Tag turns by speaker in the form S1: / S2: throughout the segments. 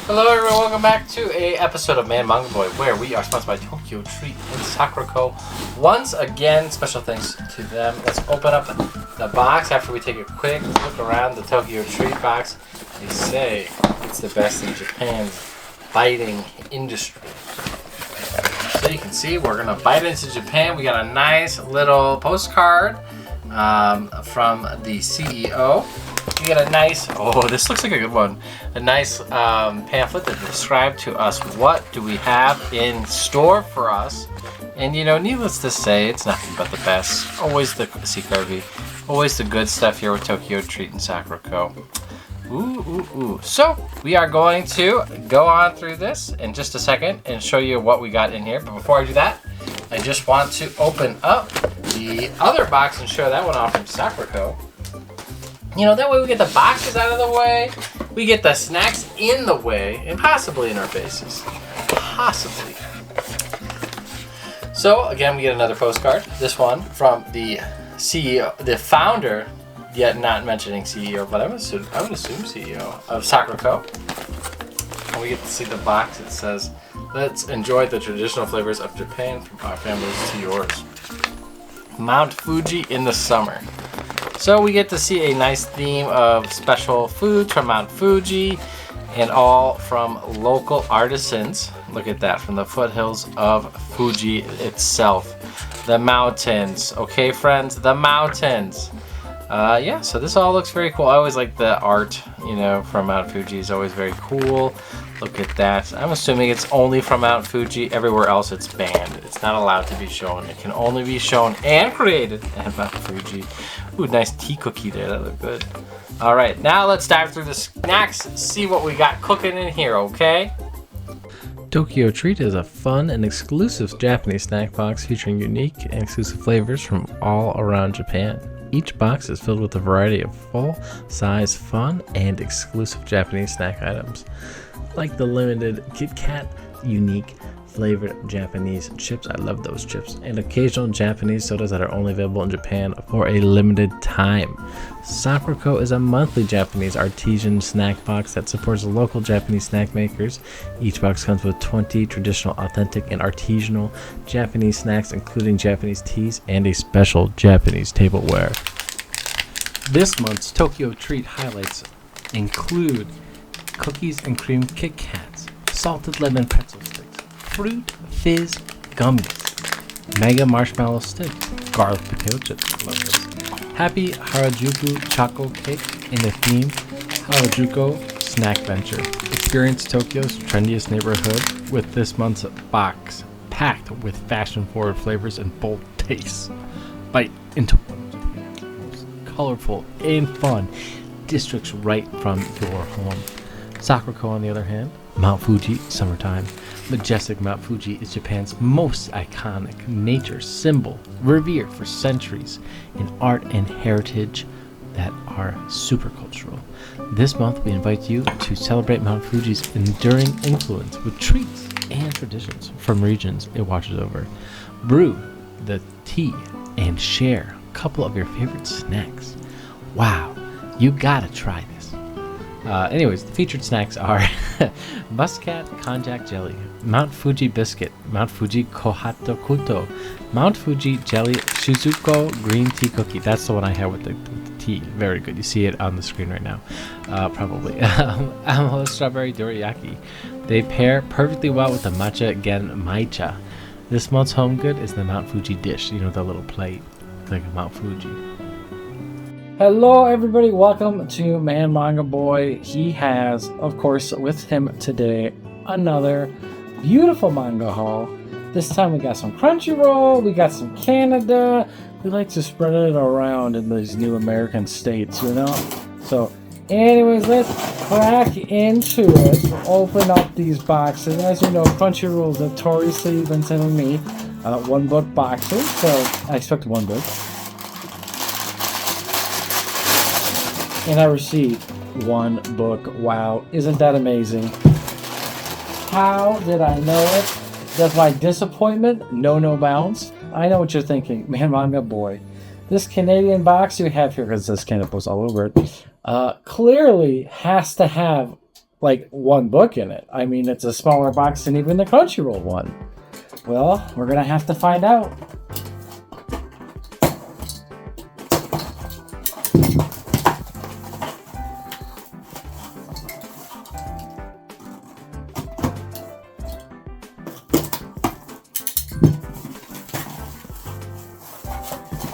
S1: Hello everyone, welcome back to a episode of Man Manga Boy, where we are sponsored by Tokyotreat and Sakuraco. Once again, special thanks to them. Let's open up the box after we take a quick look around the Tokyotreat box. They say it's the best in Japan's biting industry. So you can see we're gonna bite into Japan. We got a nice little postcard from the CEO. We get a nice, this looks like a good one, a nice pamphlet that describes to us what do we have in store for us. And you know, needless to say, it's nothing but the best. Always the always the good stuff here with Tokyotreat and Sakuraco. So we are going to go on through this in just a second and show you what we got in here. But before I do that, I just want to open up the other box and show that one off from Sakuraco. You know, that way we get the boxes out of the way, we get the snacks in the way, and possibly in our faces. Possibly. So, again, we get another postcard. This one from the CEO, the founder, yet not mentioning CEO, but I would assume CEO of Sakuraco. And we get to see the box. It says, "Let's enjoy the traditional flavors of Japan from our families to yours. Mount Fuji in the summer." So we get to see a nice theme of special foods from Mount Fuji and all from local artisans. Look at that, from the foothills of Fuji itself. The mountains, okay friends, the mountains. Yeah, so this all looks very cool. I always like the art, you know, from Mount Fuji is always very cool. Look at that. I'm assuming it's only from Mount Fuji. Everywhere else it's banned. It's not allowed to be shown. It can only be shown and created at Mount Fuji. Ooh, nice tea cookie there. That looked good. All right, now let's dive through the snacks, see what we got cooking in here, okay?
S2: Tokyotreat is a fun and exclusive Japanese snack box featuring unique and exclusive flavors from all around Japan. Each box is filled with a variety of full-size, fun, and exclusive Japanese snack items, like the limited Kit Kat unique flavored Japanese chips. I love those chips. And occasional Japanese sodas that are only available in Japan for a limited time. Sakuraco is a monthly Japanese artisan snack box that supports local Japanese snack makers. Each box comes with 20 traditional, authentic, and artisanal Japanese snacks, including Japanese teas and a special Japanese tableware. This month's Tokyotreat highlights include cookies and cream Kit Kats, salted lemon pretzel sticks, fruit fizz gummies, mega marshmallow sticks, garlic potato chips, love this, happy Harajuku choco cake in the theme Harajuku snack venture. Experience Tokyo's trendiest neighborhood with this month's box packed with fashion-forward flavors and bold tastes. Bite into one of Japan's most colorful and fun districts right from your home. Sakuraco, on the other hand, Mount Fuji, summertime. Majestic Mount Fuji is Japan's most iconic nature symbol, revered for centuries in art and heritage that are super cultural. This month, we invite you to celebrate Mount Fuji's enduring influence with treats and traditions from regions it watches over. Brew the tea and share a couple of your favorite snacks. Wow, you gotta try this. Anyways, the featured snacks are Muscat Konjac Jelly, Mount Fuji Biscuit, Mount Fuji Kohato Kuto, Mount Fuji Jelly Shizuko Green Tea Cookie. That's the one I had with the tea. Very good. You see it on the screen right now. Probably. Amala Strawberry Doriyaki. They pair perfectly well with the Matcha Gen Maicha. This month's home good is the Mount Fuji dish. You know, the little plate. It's like a Mount Fuji.
S3: Hello everybody, welcome to Man Manga Boy. He has, of course, with him today, another beautiful manga haul. This time we got some crunchyroll, we got some Canada. We like to spread it around in these new American states, you know? So, anyways, let's crack into it. We'll open up these boxes. As you know, Crunchyroll notoriously been sending me one book boxes, so I expect one book. And I received one book. Wow, isn't that amazing? How did I know it? Does my disappointment know no bounds? I know what you're thinking. Man, Manga Boy. This Canadian box you have here, because it says Canada Post all over it, clearly has to have like one book in it. I mean, it's a smaller box than even the Crunchyroll one. Well, we're gonna have to find out.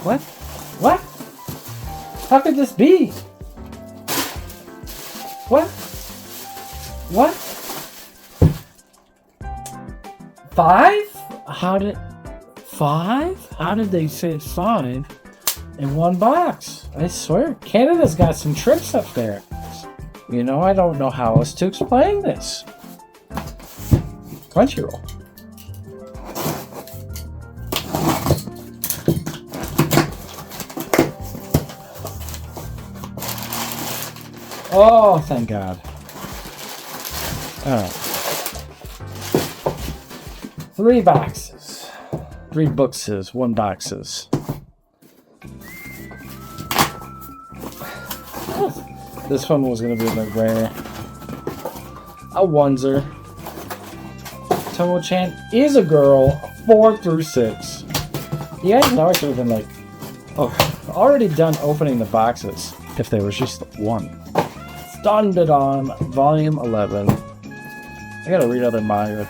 S3: What? What? How could this be? What? What? 5? How did... 5? How did they fit 5 in one box? I swear, Canada's got some tricks up there. You know, I don't know how else to explain this. Crunchyroll. Oh, thank God. Alright. 3 boxes. 3 boxes, 1 boxes. This one was going to be a bit rare. A oneser. Tomo-chan is a girl, 4 through 6. You guys know I should have been like, already done opening the boxes if there was just 1. Started on volume 11. I gotta read other manga.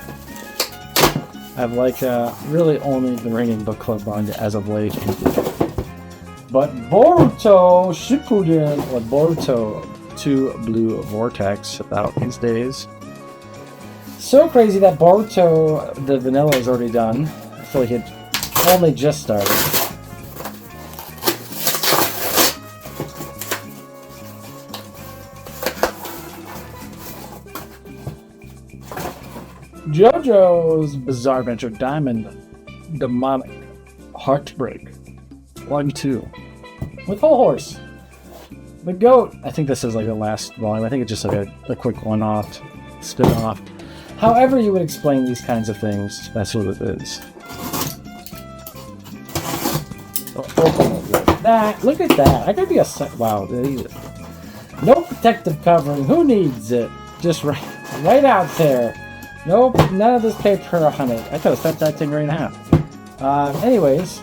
S3: I've like really only been reading book club manga as of late. But Boruto Shippuden, or Boruto 2 Blue Vortex, about these days. So crazy that Boruto, the vanilla, is already done. I feel like it only just started. JoJo's Bizarre Adventure Diamond Demonic Heartbreak 1-2 with Whole Horse. The Goat, I think this is like the last volume. I think it's just like a quick one-off, spin-off. However you would explain these kinds of things, that's what it is. So open it like that. Look at that. I could be a... Wow. No protective covering. Who needs it? Just right out there. Nope, none of this paper on it. I could have cut that thing right in half. Anyways.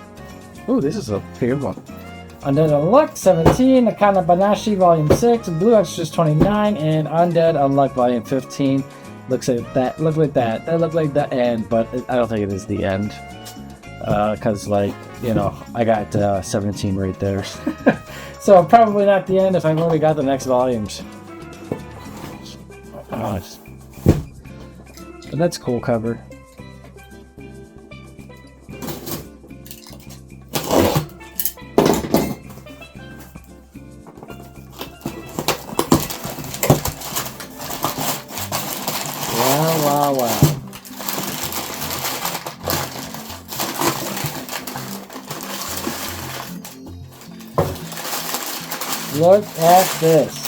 S3: Ooh, this is a weird one. Undead Unluck 17, Akana Banashi Volume 6, Blue Extras 29, and Undead Unluck Volume 15. Looks like that. Look like that. That looked like the end, but I don't think it is the end. Because, like, you know, I got 17 right there. So probably not the end if I've only got the next volumes. But that's a cool cover. Wow. Look at this.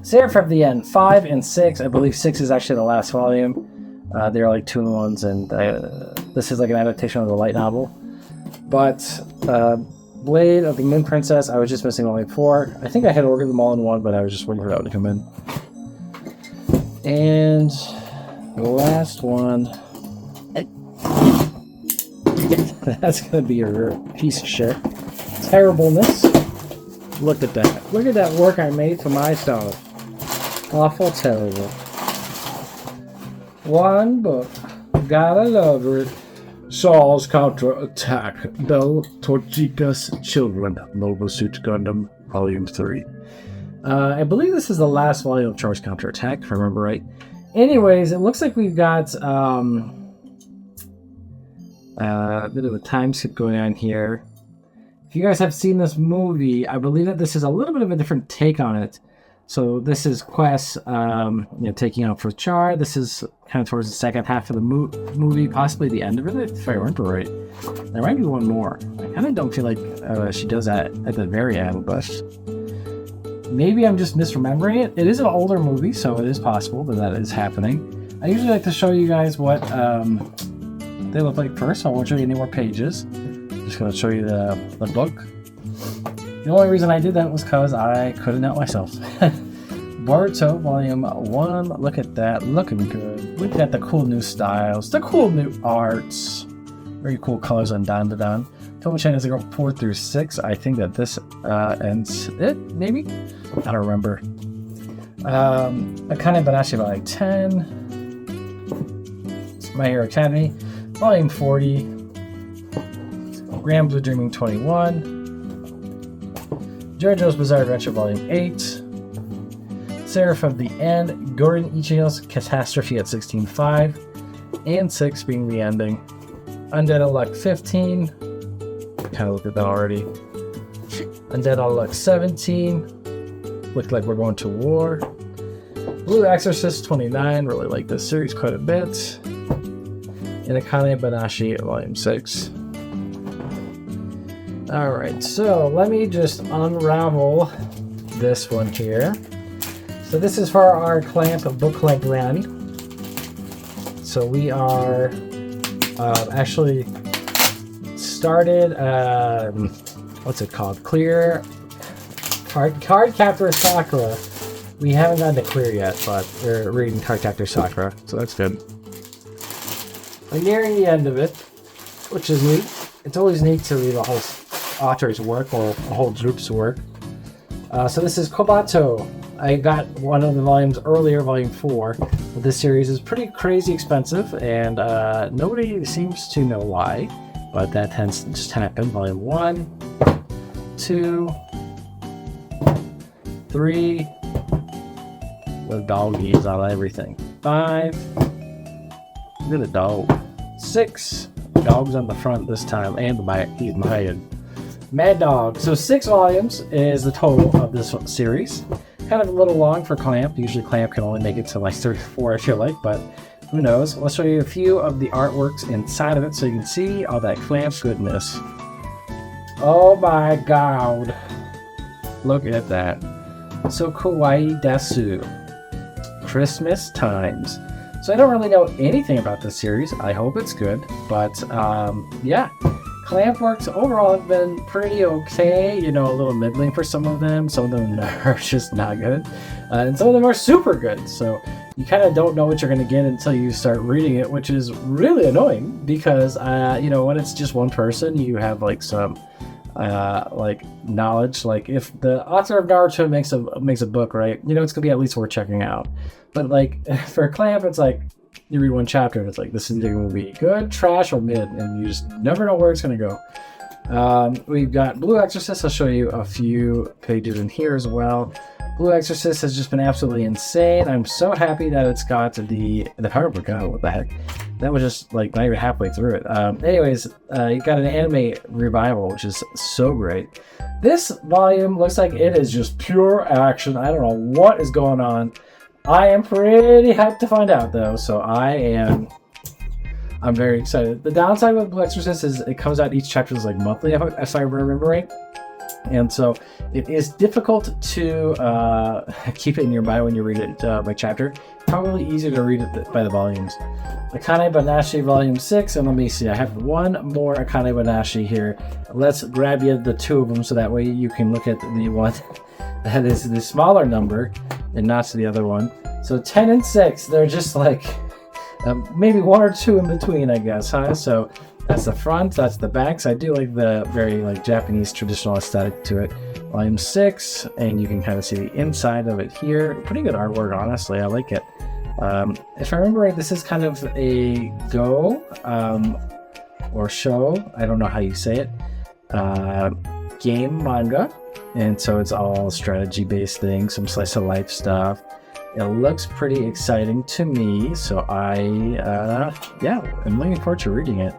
S3: Sarah from the end, 5 and 6. I believe 6 is actually the last volume. They're like 2-in-1s, and this is like an adaptation of the light novel. But Blade of the Moon Princess, I was just missing volume 4. I think I had ordered them all in one, but I was just waiting for that one to come in. And the last one. That's gonna be a piece of shit. Terribleness. Look at that. Look at that work I made for myself. Awful terrible. One book. Gotta love it. Saul's Counterattack. Bell Torchica's Children. Mobile Suit Gundam. Volume 3. I believe this is the last volume of Charles Counterattack, if I remember right. Anyways, it looks like we've got a bit of a time skip going on here. If you guys have seen this movie, I believe that this is a little bit of a different take on it. So this is Quest, taking out for Char. This is kind of towards the second half of the movie, possibly the end of it, if I remember right. There might be one more. I kind of don't feel like she does that at the very end, but maybe I'm just misremembering it. It is an older movie, so it is possible that is happening. I usually like to show you guys what they look like first, so I won't show you any more pages. Just going to show you the book. The only reason I did that was because I couldn't help myself. Boruto Volume 1. Look at that. Looking good. We've got the cool new styles, the cool new arts. Very cool colors on Dan. Total Chain 4 through 6. I think that this ends it, maybe? I don't remember. Akane Banashi Volume 10. My Hero Academy Volume 40. Grand Blue Dreaming 21. JoJo's Bizarre Adventure Volume 8. Seraph of the End, Gordon Ichigo's Catastrophe at 16.5, and 6 being the ending. Undead Unluck 15, kind of looked at that already. Undead Unluck 17, looked like we're going to war. Blue Exorcist 29, really like this series quite a bit. And Akane Banashi Volume 6. Alright, so let me just unravel this one here. So this is for our Clamp book club run. So we are actually started, what's it called? Clear Card Captor Sakura. We haven't gotten to clear yet, but we're reading Card Captor Sakura, so that's good. We're nearing the end of it, which is neat. It's always neat to read a whole author's work or a whole group's work. So this is Kobato. I got one of the volumes earlier, volume 4, but this series is pretty crazy expensive, and nobody seems to know why, but that tends to just happen. Volume 1, 2, 3, the doggies on everything. 5, look at the dog. 6, dogs on the front this time, and he's my Mad Dog. So 6 volumes is the total of this series. Kind of a little long for Clamp. Usually Clamp can only make it to like 34, I feel like, but who knows. Let's show you a few of the artworks inside of it so you can see all that Clamp goodness. Oh my god. Look at that. So kawaii desu. Christmas times. So I don't really know anything about this series. I hope it's good, but yeah. Clamp works overall have been pretty okay, you know, a little middling for some of them. Some of them are just not good. And some of them are super good. So you kind of don't know what you're going to get until you start reading it, which is really annoying because, you know, when it's just one person, you have like some like knowledge. Like if the author of Naruto makes a book, right, you know, it's going to be at least worth checking out. But like for Clamp, it's like, you read one chapter and it's like, this is either going to be good, trash, or mid, and you just never know where it's going to go. We've got Blue Exorcist. I'll show you a few pages in here as well. Blue Exorcist has just been absolutely insane. I'm so happy that it's got the power book out. What the heck? That was just like not even halfway through it. Anyways, you got an anime revival, which is so great. This volume looks like it is just pure action. I don't know what is going on. I am pretty hyped to find out though, so I'm very excited. The downside with Blue Exorcist is it comes out each chapter is like monthly, if I remember right. And so it is difficult to keep it in your mind when you read it by chapter. Probably easier to read it by the volumes. Akane Banashi Volume 6, and let me see, I have one more Akane Banashi here. Let's grab you the 2 of them so that way you can look at the one that is the smaller number and not the other one. So 10 and 6, they're just like maybe 1 or 2 in between, I guess, huh? So that's the front, that's the backs. I do like the very like Japanese traditional aesthetic to it. Volume 6, and you can kind of see the inside of it here. Pretty good artwork, honestly. I like it. If I remember right, this is kind of a go or show. I don't know how you say it. Game manga. And so it's all strategy-based things, some slice of life stuff. It looks pretty exciting to me, so I'm looking forward to reading it.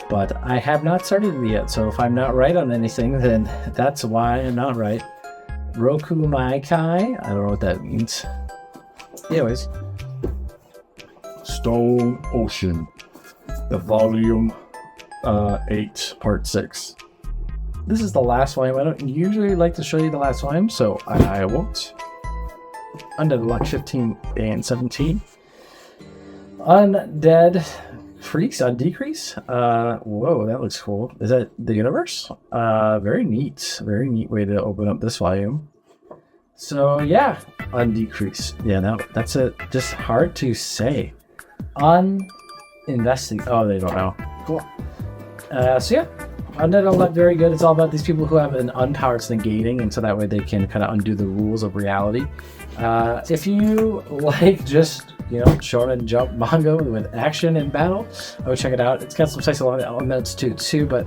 S3: But I have not started it yet, so if I'm not right on anything, then that's why I'm not right. Roku Maikai, I don't know what that means. Anyways. Stone Ocean, the volume 8, part 6. This is the last volume. I don't usually like to show you the last volume, so I won't. Undead Luck 15 and 17. Undead Freaks on Decrease. Whoa, that looks cool. Is that the universe? Very neat. Very neat way to open up this volume. So yeah, on Decrease. Yeah, no, that's just hard to say. Uninvesting. Oh, they don't know. Cool. So yeah, Untitled not very good. It's all about these people who have an unpowered negating, and so that way they can kind of undo the rules of reality. If you like just, you know, shonen jump manga with action and battle, I would check it out. It's got some sexual elements to it too, but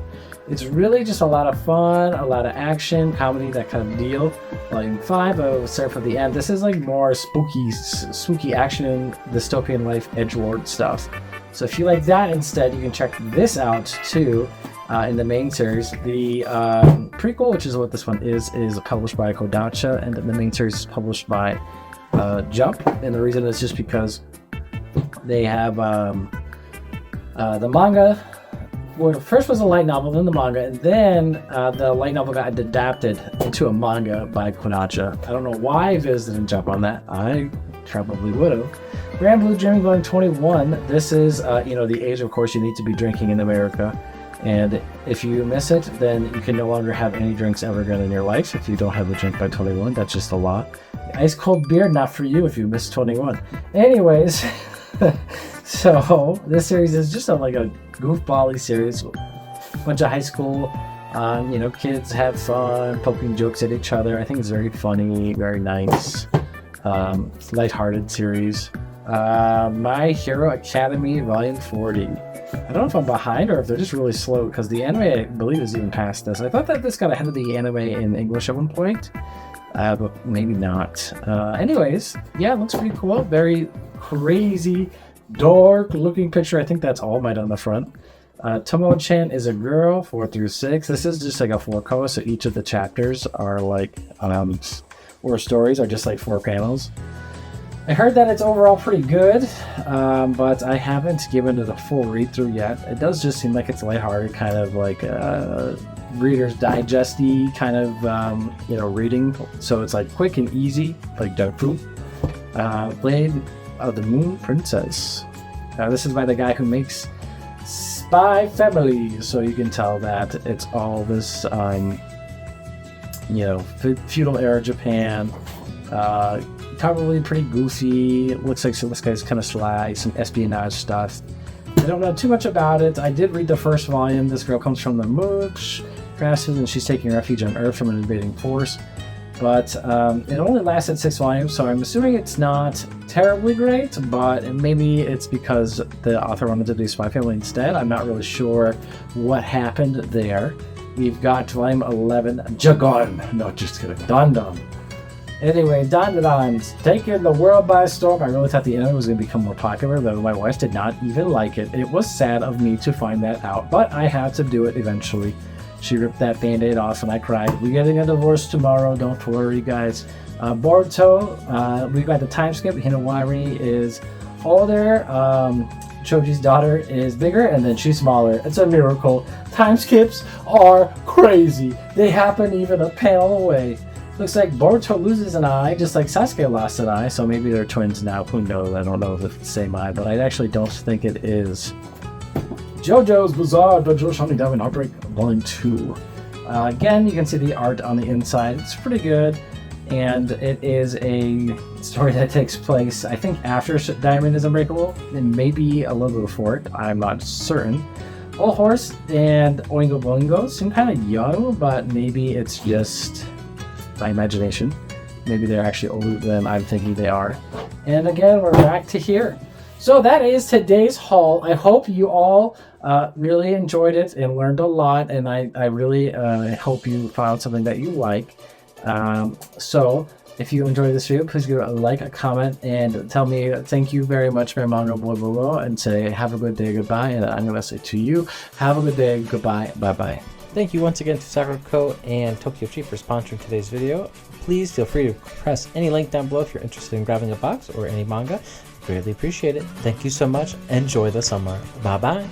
S3: it's really just a lot of fun, a lot of action, comedy, that kind of deal. Volume 5, I will start from the end. This is like more spooky action, dystopian life, edgelord stuff. So if you like that instead, you can check this out too. In the main series, the prequel, which is what this one is published by Kodansha, and then the main series is published by Jump. And the reason is just because they have the manga. Well, first was a light novel, then the manga, and then the light novel got adapted into a manga by Kodansha. I don't know why I didn't jump on that. I probably would have. Grand Blue Dreaming Volume 21. This is, the age, of course, you need to be drinking in America. And if you miss it, then you can no longer have any drinks ever again in your life. If you don't have a drink by 21, that's just a law. Ice cold beer, not for you if you miss 21. Anyways, so this series is just like a goofball-y series. Bunch of high school, kids have fun, poking jokes at each other. I think it's very funny, very nice, lighthearted series. My Hero Academy Volume 40. I don't know if I'm behind or if they're just really slow, because the anime, I believe, is even past this. I thought that this got ahead of the anime in English at one point, but maybe not. Anyways, yeah, it looks pretty cool. Very crazy, dark-looking picture. I think that's All Might on the front. Tomo-chan is a girl, 4 through 6. This is just like a 4-cover, so each of the chapters are like, or stories are just like 4 panels. I heard that it's overall pretty good, but I haven't given it a full read-through yet. It does just seem like it's lighthearted, kind of like Reader's Digest-y kind of, reading. So it's like quick and easy, like Dark Fruit. Blade of the Moon Princess. This is by the guy who makes Spy Family, so you can tell that it's all this, feudal era Japan. Probably pretty goofy. It looks like this guy's kind of sly, some espionage stuff. I don't know too much about it. I did read the first volume. This girl comes from the moon, crashes, and she's taking refuge on Earth from an invading force. But it only lasted 6 volumes, so I'm assuming it's not terribly great, but maybe it's because the author wanted to do Spy Family instead. I'm not really sure what happened there. We've got volume 11, Jagon. No, just kidding. Don. Anyway, Don's taking the world by storm. I really thought the anime was going to become more popular, though my wife did not even like it. It was sad of me to find that out, but I had to do it eventually. She ripped that band-aid off and I cried. We're getting a divorce tomorrow, don't worry, guys. Boruto, we got the time skip. Hinawari is older. Choji's daughter is bigger, and then she's smaller. It's a miracle. Time skips are crazy. They happen even a panel away. Looks like Boruto loses an eye, just like Sasuke lost an eye, so maybe they're twins now. Who knows? I don't know if it's the same eye, but I actually don't think it is. JoJo's Bizarre Dojo Shonen Diamond Outbreak Volume 2. Again, you can see the art on the inside. It's pretty good, and it is a story that takes place, I think, after Diamond is Unbreakable, and maybe a little before it. I'm not certain. Old Horse and Oingo Boingo seem kind of young, but maybe it's just my imagination. Maybe they're actually older than I'm thinking they are. And again, we're back to here. So that is today's haul. I hope you all really enjoyed it and learned a lot, and I really hope you found something that you like. So if you enjoyed this video, please give it a like, a comment, and tell me thank you very much, my manga boy below, and say have a good day, goodbye. And I'm going to say to you, have a good day, goodbye, bye-bye.
S2: Thank you once again to Sakuraco and Tokyotreat for sponsoring today's video. Please feel free to press any link down below if you're interested in grabbing a box or any manga. Greatly appreciate it. Thank you so much. Enjoy the summer. Bye bye.